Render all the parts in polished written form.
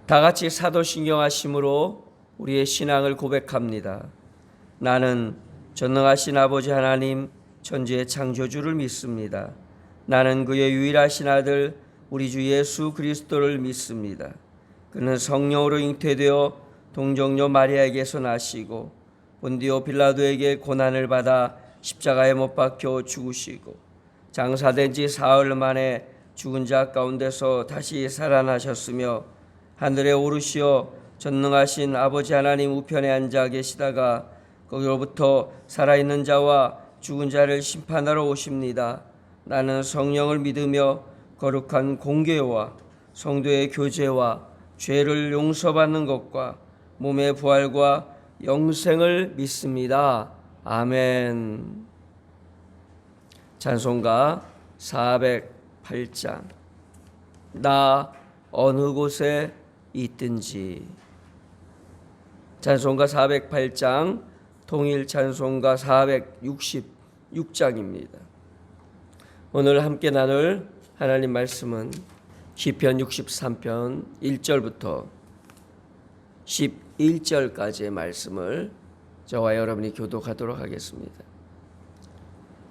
다 같이 사도신경하심으로 우리의 신앙을 고백합니다. 나는 전능하신 아버지 하나님 천지의 창조주를 믿습니다. 나는 그의 유일하신 아들 우리 주 예수 그리스도를 믿습니다. 그는 성령으로 잉태되어 동정녀 마리아에게서 나시고 본디오 빌라도에게 고난을 받아 십자가에 못 박혀 죽으시고 장사된 지 사흘 만에 죽은 자 가운데서 다시 살아나셨으며 하늘에 오르시어 전능하신 아버지 하나님 우편에 앉아 계시다가 거기로부터 살아있는 자와 죽은 자를 심판하러 오십니다. 나는 성령을 믿으며 거룩한 공교와 성도의 교제와 죄를 용서받는 것과 몸의 부활과 영생을 믿습니다. 아멘. 찬송가 408장. 나 어느 곳에 있든지. 찬송가 408장 통일 찬송가 466장입니다. 오늘 함께 나눌 하나님 말씀은 시편 63편 1절부터 11절까지의 말씀을 저와 여러분이 교독하도록 하겠습니다.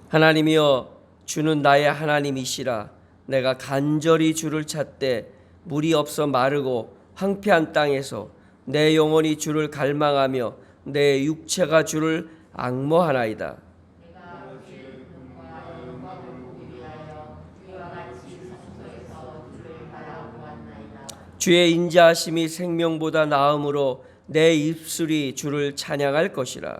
하나님이여 주는 나의 하나님이시라. 내가 간절히 주를 찾되 물이 없어 마르고 황폐한 땅에서 내 영혼이 주를 갈망하며 내 육체가 주를 앙모하나이다. 주의 인자하심이 생명보다 나음으로 내 입술이 주를 찬양할 것이라.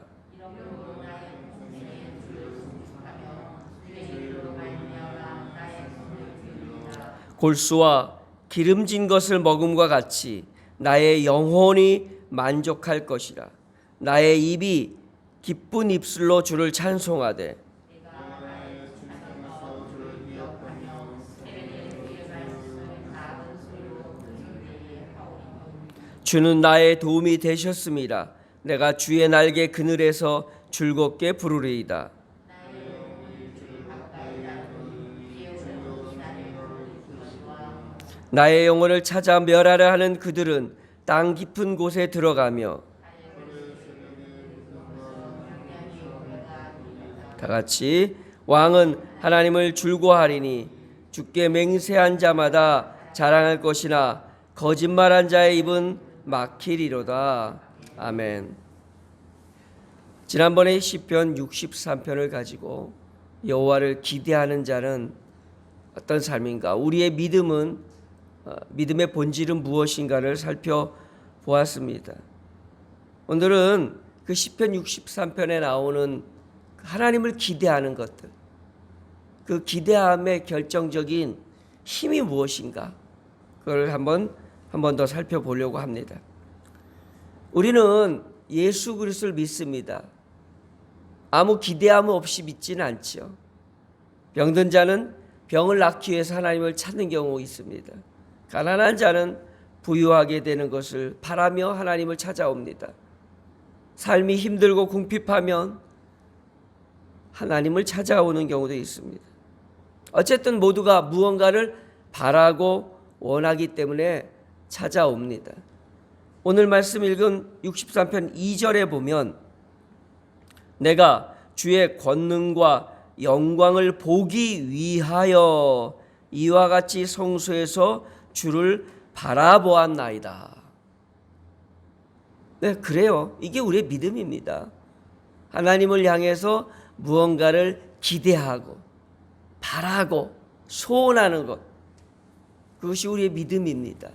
골수와 기름진 것을 먹음과 같이 나의 영혼이 만족할 것이라. 나의 입이 기쁜 입술로 주를 찬송하되 주는 나의 도움이 되셨음이라. 내가 주의 날개 그늘에서 즐겁게 부르리이다. 나의 영혼을 찾아 멸하려 하는 그들은 땅 깊은 곳에 들어가며 다 같이 왕은 하나님을 즐거워하리니 주께 맹세한 자마다 자랑할 것이나 거짓말한 자의 입은 막히리로다. 아멘. 지난번에 시편 63편을 가지고 여호와를 기대하는 자는 어떤 삶인가, 우리의 믿음의 본질은 무엇인가를 살펴보았습니다. 오늘은 그 시편 63편에 나오는 하나님을 기대하는 것들, 그 기대함의 결정적인 힘이 무엇인가, 그걸 한 번 더 살펴보려고 합니다. 우리는 예수 그리스도를 믿습니다. 아무 기대함 없이 믿지는 않죠. 병든 자는 병을 낫기 위해서 하나님을 찾는 경우가 있습니다. 가난한 자는 부유하게 되는 것을 바라며 하나님을 찾아옵니다. 삶이 힘들고 궁핍하면 하나님을 찾아오는 경우도 있습니다. 어쨌든 모두가 무언가를 바라고 원하기 때문에 찾아옵니다. 오늘 말씀 읽은 63편 2절에 보면 내가 주의 권능과 영광을 보기 위하여 이와 같이 성소에서 주를 바라보았나이다. 네, 그래요. 이게 우리의 믿음입니다. 하나님을 향해서 무언가를 기대하고 바라고 소원하는 것, 그것이 우리의 믿음입니다.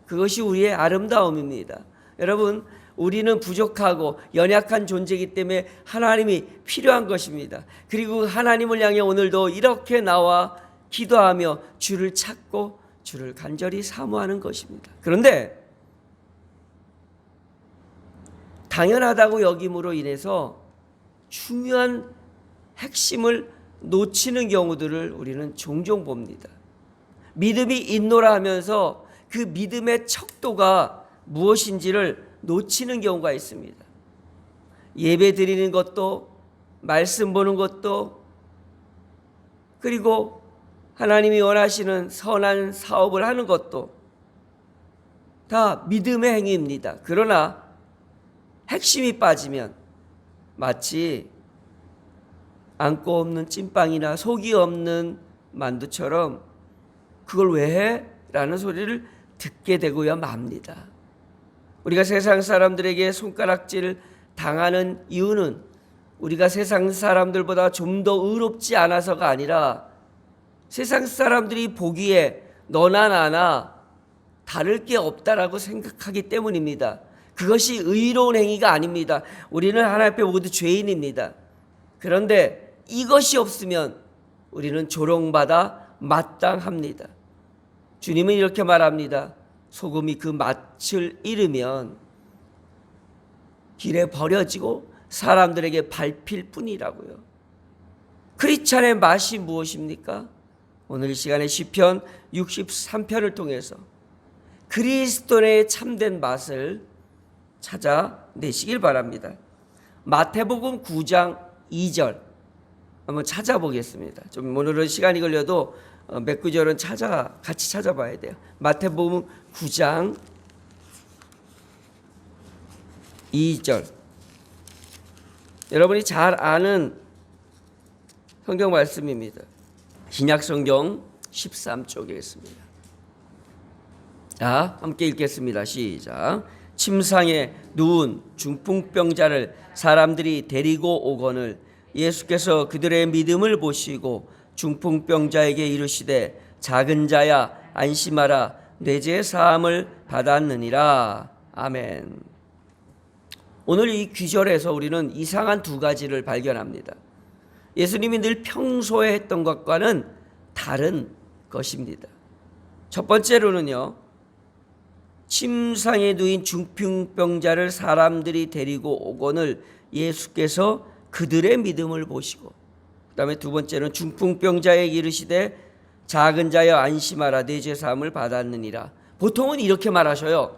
그것이 우리의 아름다움입니다. 여러분, 우리는 부족하고 연약한 존재이기 때문에 하나님이 필요한 것입니다. 그리고 하나님을 향해 오늘도 이렇게 나와 기도하며 주를 찾고 주를 간절히 사모하는 것입니다. 그런데 당연하다고 여김으로 인해서 중요한 핵심을 놓치는 경우들을 우리는 종종 봅니다. 믿음이 있노라 하면서 그 믿음의 척도가 무엇인지를 놓치는 경우가 있습니다. 예배 드리는 것도, 말씀 보는 것도, 그리고 하나님이 원하시는 선한 사업을 하는 것도 다 믿음의 행위입니다. 그러나 핵심이 빠지면 마치 안고 없는 찐빵이나 속이 없는 만두처럼 그걸 왜 해? 라는 소리를 듣게 되고야 맙니다. 우리가 세상 사람들에게 손가락질 당하는 이유는 우리가 세상 사람들보다 좀 더 의롭지 않아서가 아니라 세상 사람들이 보기에 너나 나나 다를 게 없다라고 생각하기 때문입니다. 그것이 의로운 행위가 아닙니다. 우리는 하나님 앞에 모두 죄인입니다. 그런데 이것이 없으면 우리는 조롱받아 마땅합니다. 주님은 이렇게 말합니다. 소금이 그 맛을 잃으면 길에 버려지고 사람들에게 밟힐 뿐이라고요. 크리스찬의 맛이 무엇입니까? 오늘 이 시간에 시편 63편을 통해서 그리스도의 참된 맛을 찾아내시길 바랍니다. 마태복음 9장 2절 한번 찾아보겠습니다. 좀 오늘은 시간이 걸려도 몇 구절은 같이 찾아봐야 돼요. 마태복음 9장 2절. 여러분이 잘 아는 성경 말씀입니다. 신약 성경 13쪽에 있습니다. 자, 함께 읽겠습니다. 시작. 침상에 누운 중풍병자를 사람들이 데리고 오거늘 예수께서 그들의 믿음을 보시고 중풍병자에게 이르시되 작은 자야 안심하라 내 죄 사함을 받았느니라. 아멘. 오늘 이 귀절에서 우리는 이상한 두 가지를 발견합니다. 예수님이 늘 평소에 했던 것과는 다른 것입니다. 첫 번째로는요, 침상에 누인 중풍병자를 사람들이 데리고 오거늘 예수께서 그들의 믿음을 보시고, 그 다음에 두 번째는 중풍병자에게 이르시되 작은 자여 안심하라 내 죄 사함을 받았느니라. 보통은 이렇게 말하셔요.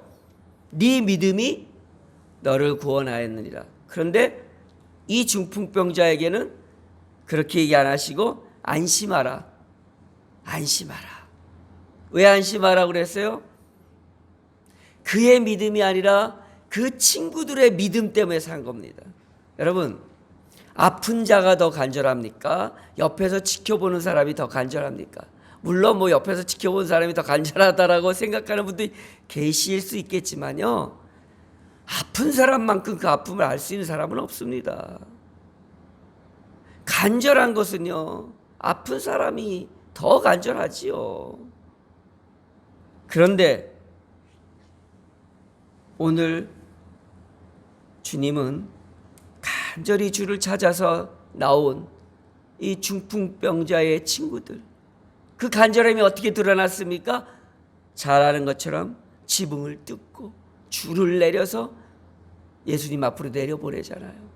네 믿음이 너를 구원하였느니라. 그런데 이 중풍병자에게는 그렇게 얘기 안 하시고 안심하라. 안심하라. 왜 안심하라 그랬어요? 그의 믿음이 아니라 그 친구들의 믿음 때문에 산 겁니다. 여러분, 아픈 자가 더 간절합니까? 옆에서 지켜보는 사람이 더 간절합니까? 물론 뭐 옆에서 지켜보는 사람이 더 간절하다라고 생각하는 분들이 계실 수 있겠지만요, 아픈 사람만큼 그 아픔을 알 수 있는 사람은 없습니다. 간절한 것은요, 아픈 사람이 더 간절하지요. 그런데 오늘 주님은 간절히 주를 찾아서 나온 이 중풍병자의 친구들, 그 간절함이 어떻게 드러났습니까? 잘 아는 것처럼 지붕을 뜯고 줄을 내려서 예수님 앞으로 내려보내잖아요.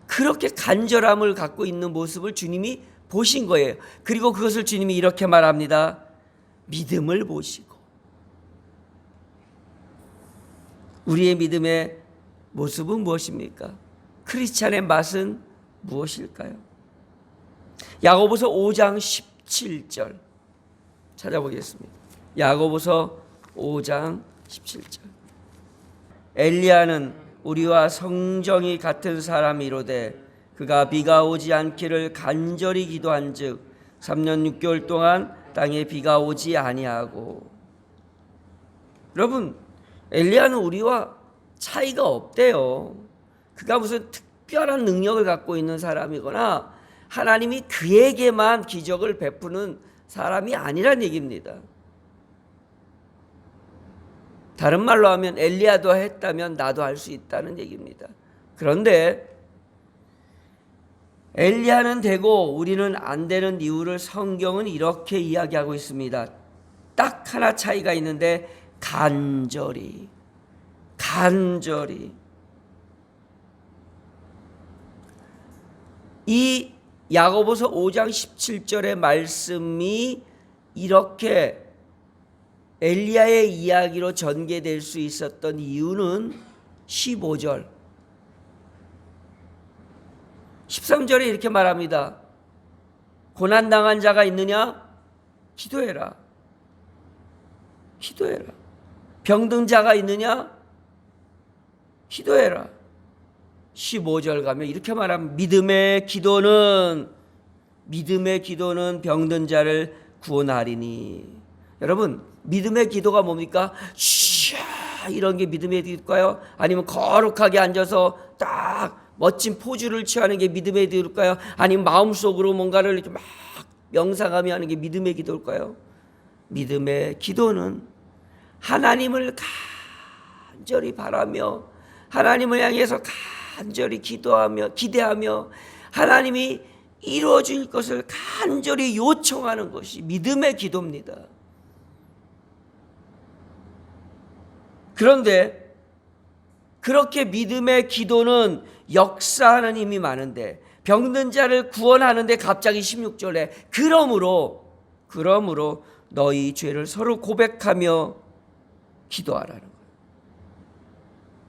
그렇게 간절함을 갖고 있는 모습을 주님이 보신 거예요. 그리고 그것을 주님이 이렇게 말합니다. 믿음을 보시고. 우리의 믿음의 모습은 무엇입니까? 크리스찬의 맛은 무엇일까요? 야고보서 5장 17절 찾아보겠습니다. 야고보서 5장 17절. 엘리야는 우리와 성정이 같은 사람이로되 그가 비가 오지 않기를 간절히 기도한즉 3년 6개월 동안 땅에 비가 오지 아니하고. 여러분, 엘리야는 우리와 차이가 없대요. 그가 무슨 특별한 능력을 갖고 있는 사람이거나 하나님이 그에게만 기적을 베푸는 사람이 아니란 얘기입니다. 다른 말로 하면 엘리야도 했다면 나도 할 수 있다는 얘기입니다. 그런데 엘리야는 되고 우리는 안 되는 이유를 성경은 이렇게 이야기하고 있습니다. 딱 하나 차이가 있는데 간절히. 이 야고보서 5장 17절의 말씀이 이렇게 엘리야의 이야기로 전개될 수 있었던 이유는 15절 13절에 이렇게 말합니다. 고난당한 자가 있느냐? 기도해라. 병든 자가 있느냐? 기도해라. 15절 가면 이렇게 말하면 믿음의 기도는 병든 자를 구원하리니. 여러분, 믿음의 기도가 뭡니까? 이런 게 믿음의 기도일까요? 아니면 거룩하게 앉아서 딱 멋진 포즈를 취하는 게 믿음의 기도일까요? 아니면 마음속으로 뭔가를 이렇게 막 명상하며 하는 게 믿음의 기도일까요? 믿음의 기도는 하나님을 간절히 바라며 하나님을 향해서 간절히 기대하며 하나님이 이루어 줄 것을 간절히 요청하는 것이 믿음의 기도입니다. 그런데 그렇게 믿음의 기도는 역사하는 힘이 많은데 병든 자를 구원하는데 갑자기 16절에 그러므로 너희 죄를 서로 고백하며 기도하라는 거예요.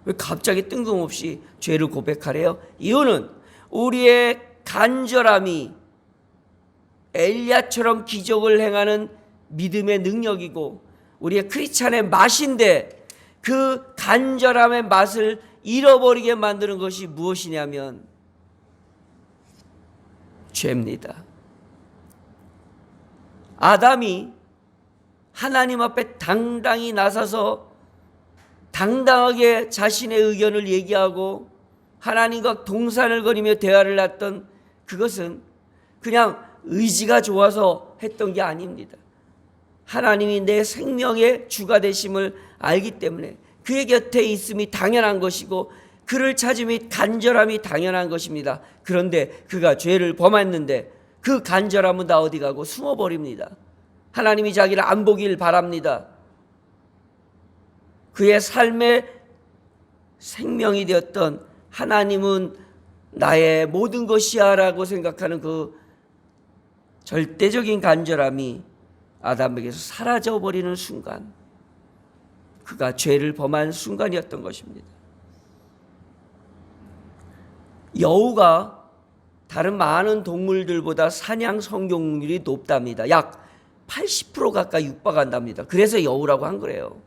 왜 갑자기 뜬금없이 죄를 고백하래요? 이유는 우리의 간절함이 엘리야처럼 기적을 행하는 믿음의 능력이고 우리의 크리스찬의 맛인데 그 간절함의 맛을 잃어버리게 만드는 것이 무엇이냐면 죄입니다. 아담이 하나님 앞에 당당히 나서서 당당하게 자신의 의견을 얘기하고 하나님과 동산을 거리며 대화를 했던 그것은 그냥 의지가 좋아서 했던 게 아닙니다. 하나님이 내 생명의 주가 되심을 알기 때문에 그의 곁에 있음이 당연한 것이고 그를 찾음이 간절함이 당연한 것입니다. 그런데 그가 죄를 범했는데 그 간절함은 다 어디 가고 숨어버립니다. 하나님이 자기를 안 보길 바랍니다. 그의 삶의 생명이 되었던 하나님은 나의 모든 것이야 라고 생각하는 그 절대적인 간절함이 아담에게서 사라져버리는 순간, 그가 죄를 범한 순간이었던 것입니다. 여우가 다른 많은 동물들보다 사냥 성공률이 높답니다. 약 80% 가까이 육박한답니다. 그래서 여우라고 한 거예요.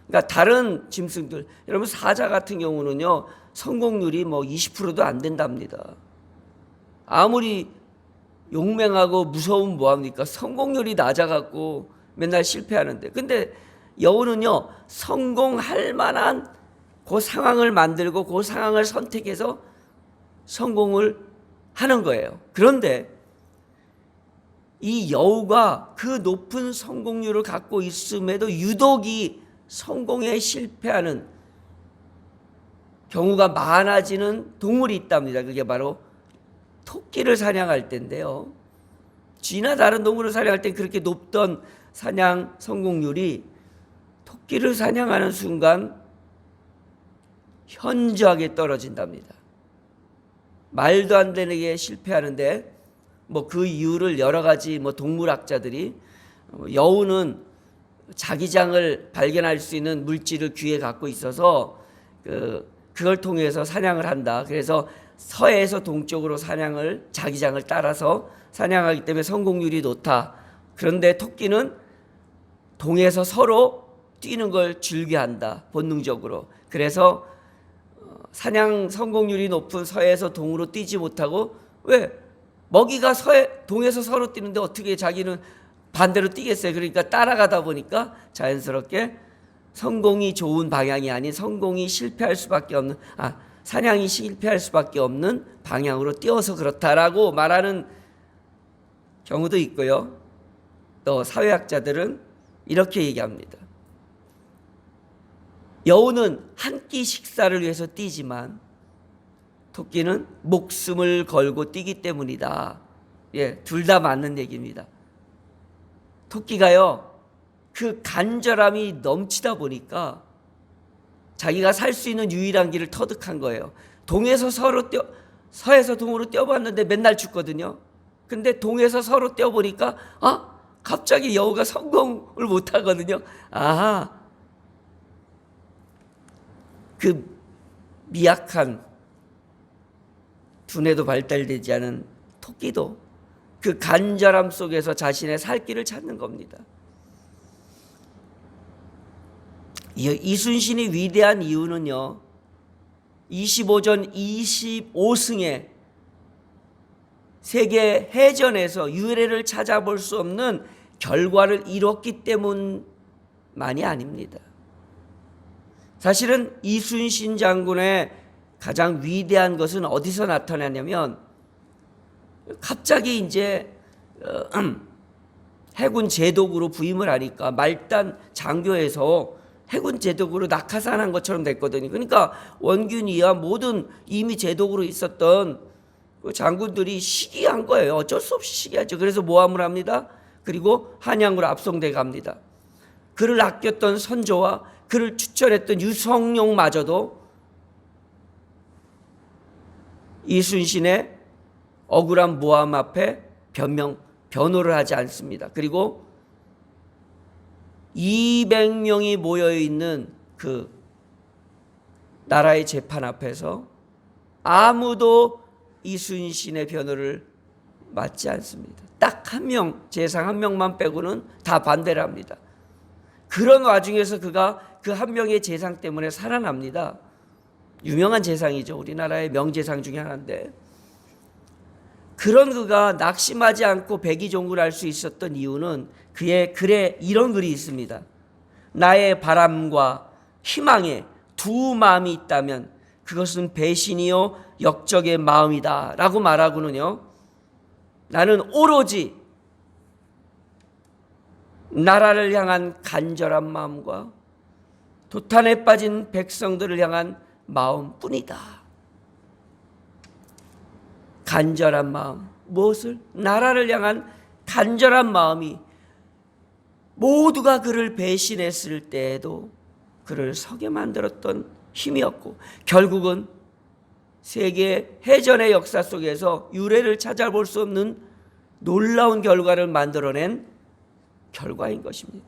그러니까 다른 짐승들, 여러분 사자 같은 경우는요 성공률이 뭐 20%도 안 된답니다. 아무리 용맹하고 무서우면 뭐합니까? 성공률이 낮아갖고 맨날 실패하는데, 근데 여우는요 성공할 만한 그 상황을 만들고 그 상황을 선택해서 성공을 하는 거예요. 그런데 이 여우가 그 높은 성공률을 갖고 있음에도 유독이 성공에 실패하는 경우가 많아지는 동물이 있답니다. 그게 바로 토끼를 사냥할 때인데요. 쥐나 다른 동물을 사냥할 때 그렇게 높던 사냥 성공률이 토끼를 사냥하는 순간 현저하게 떨어진답니다. 말도 안 되게 실패하는데 뭐 그 이유를 여러 가지 동물학자들이, 여우는 자기장을 발견할 수 있는 물질을 귀에 갖고 있어서 그걸 통해서 사냥을 한다. 그래서 서해에서 동쪽으로 자기장을 따라서 사냥하기 때문에 성공률이 높다. 그런데 토끼는 동에서 서로 뛰는 걸 즐겨한다, 본능적으로. 그래서 사냥 성공률이 높은 서해에서 동으로 뛰지 못하고, 왜? 먹이가 동에서 서로 뛰는데 어떻게 자기는 반대로 뛰겠어요? 그러니까 따라가다 보니까 자연스럽게 성공이 좋은 방향이 아닌 성공이 실패할 수밖에 없는, 사냥이 실패할 수밖에 없는 방향으로 뛰어서 그렇다라고 말하는 경우도 있고요. 또 사회학자들은 이렇게 얘기합니다. 여우는 한 끼 식사를 위해서 뛰지만 토끼는 목숨을 걸고 뛰기 때문이다. 둘 다 맞는 얘기입니다. 토끼가요 그 간절함이 넘치다 보니까 자기가 살 수 있는 유일한 길을 터득한 거예요. 서에서 동으로 뛰어봤는데 맨날 죽거든요. 근데 동에서 서로 뛰어보니까 갑자기 여우가 성공을 못하거든요. 그 미약한 두뇌도 발달되지 않은 토끼도 그 간절함 속에서 자신의 살 길을 찾는 겁니다. 이순신이 위대한 이유는요, 25전 25승에 세계 해전에서 유례를 찾아볼 수 없는 결과를 이뤘기 때문만이 아닙니다. 사실은 이순신 장군의 가장 위대한 것은 어디서 나타나냐면, 갑자기 이제 해군 제독으로 부임을 하니까 말단 장교에서 해군 제독으로 낙하산한 것처럼 됐거든요. 그러니까 원균이야 모든 이미 제독으로 있었던 그 장군들이 시기한 거예요. 어쩔 수 없이 시기하죠. 그래서 모함을 합니다. 그리고 한양으로 압송돼 갑니다. 그를 아꼈던 선조와 그를 추천했던 유성룡마저도 이순신의 억울한 모함 앞에 변호를 하지 않습니다. 그리고 200명이 모여있는 그 나라의 재판 앞에서 아무도 이순신의 변호를 맞지 않습니다. 딱 한 명, 재상 한 명만 빼고는 다 반대를 합니다. 그런 와중에서 그가 그 한 명의 재상 때문에 살아납니다. 유명한 재상이죠. 우리나라의 명재상 중에 하나인데, 그런 그가 낙심하지 않고 백의종군할 수 있었던 이유는 그의 글에 이런 글이 있습니다. 나의 바람과 희망에 두 마음이 있다면 그것은 배신이요 역적의 마음이다 라고 말하고는요, 나는 오로지 나라를 향한 간절한 마음과 도탄에 빠진 백성들을 향한 마음뿐이다. 간절한 마음, 무엇을? 나라를 향한 간절한 마음이 모두가 그를 배신했을 때에도 그를 서게 만들었던 힘이었고, 결국은 세계 해전의 역사 속에서 유례를 찾아볼 수 없는 놀라운 결과를 만들어낸 결과인 것입니다.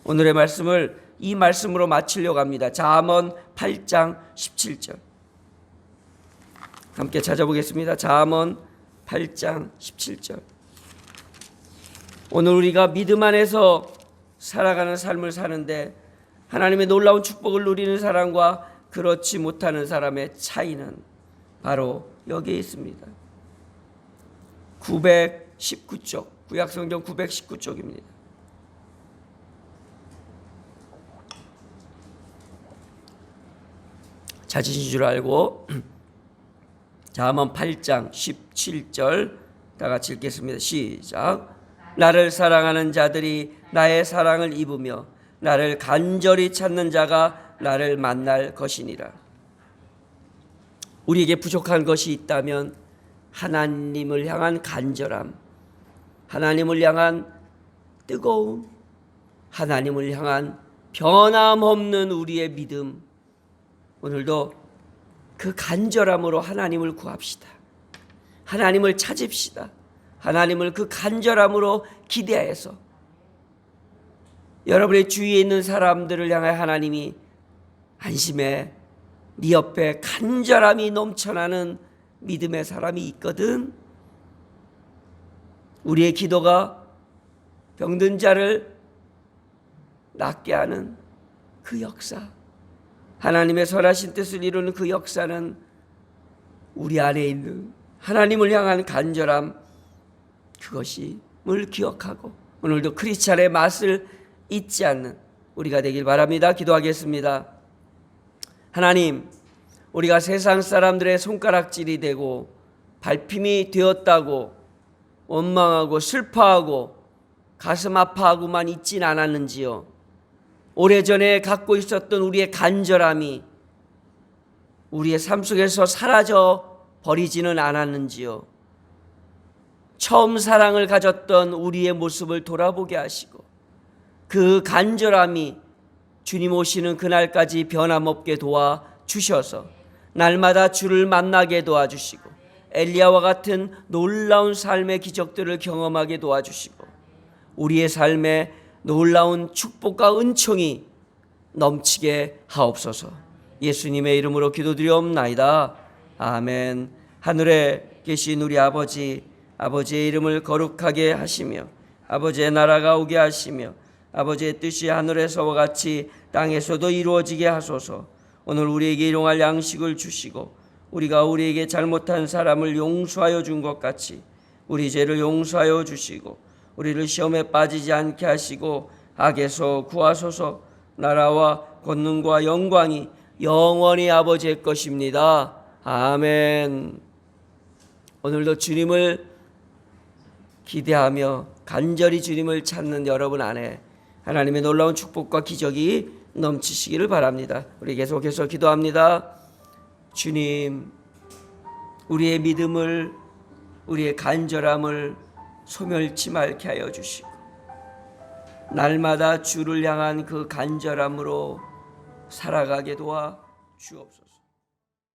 오늘의 말씀을 이 말씀으로 마치려고 합니다. 잠언 8장 17절 함께 찾아보겠습니다. 잠언 8장 17절. 오늘 우리가 믿음 안에서 살아가는 삶을 사는데 하나님의 놀라운 축복을 누리는 사람과 그렇지 못하는 사람의 차이는 바로 여기에 있습니다. 919쪽, 구약성경 919쪽입니다. 찾으신 줄 알고 잠언 8장 17절 다 같이 읽겠습니다. 시작. 나를 사랑하는 자들이 나의 사랑을 입으며 나를 간절히 찾는 자가 나를 만날 것이니라. 우리에게 부족한 것이 있다면 하나님을 향한 간절함, 하나님을 향한 뜨거움, 하나님을 향한 변함없는 우리의 믿음, 오늘도 그 간절함으로 하나님을 구합시다. 하나님을 찾읍시다. 하나님을 그 간절함으로 기대해서 여러분의 주위에 있는 사람들을 향해 하나님이 안심해, 네 옆에 간절함이 넘쳐나는 믿음의 사람이 있거든. 우리의 기도가 병든 자를 낫게 하는 그 역사, 하나님의 선하신 뜻을 이루는 그 역사는 우리 안에 있는 하나님을 향한 간절함, 그것임을 기억하고 오늘도 크리스찬의 맛을 잊지 않는 우리가 되길 바랍니다. 기도하겠습니다. 하나님, 우리가 세상 사람들의 손가락질이 되고 발핌이 되었다고 원망하고 슬퍼하고 가슴 아파하고만 있진 않았는지요. 오래전에 갖고 있었던 우리의 간절함이 우리의 삶 속에서 사라져 버리지는 않았는지요. 처음 사랑을 가졌던 우리의 모습을 돌아보게 하시고 그 간절함이 주님 오시는 그날까지 변함없게 도와주셔서 날마다 주를 만나게 도와주시고 엘리야와 같은 놀라운 삶의 기적들을 경험하게 도와주시고 우리의 삶에 놀라운 축복과 은총이 넘치게 하옵소서. 예수님의 이름으로 기도드리옵나이다. 아멘. 하늘에 계신 우리 아버지, 아버지의 이름을 거룩하게 하시며 아버지의 나라가 오게 하시며 아버지의 뜻이 하늘에서와 같이 땅에서도 이루어지게 하소서. 오늘 우리에게 일용할 양식을 주시고 우리가 우리에게 잘못한 사람을 용서하여 준 것 같이 우리 죄를 용서하여 주시고 우리를 시험에 빠지지 않게 하시고 악에서 구하소서. 나라와 권능과 영광이 영원히 아버지의 것입니다. 아멘. 오늘도 주님을 기대하며 간절히 주님을 찾는 여러분 안에 하나님의 놀라운 축복과 기적이 넘치시기를 바랍니다. 우리 계속해서 기도합니다. 주님, 우리의 믿음을, 우리의 간절함을 소멸치 말게 하여 주시고 날마다 주를 향한 그 간절함으로 살아가게 도와 주옵소서.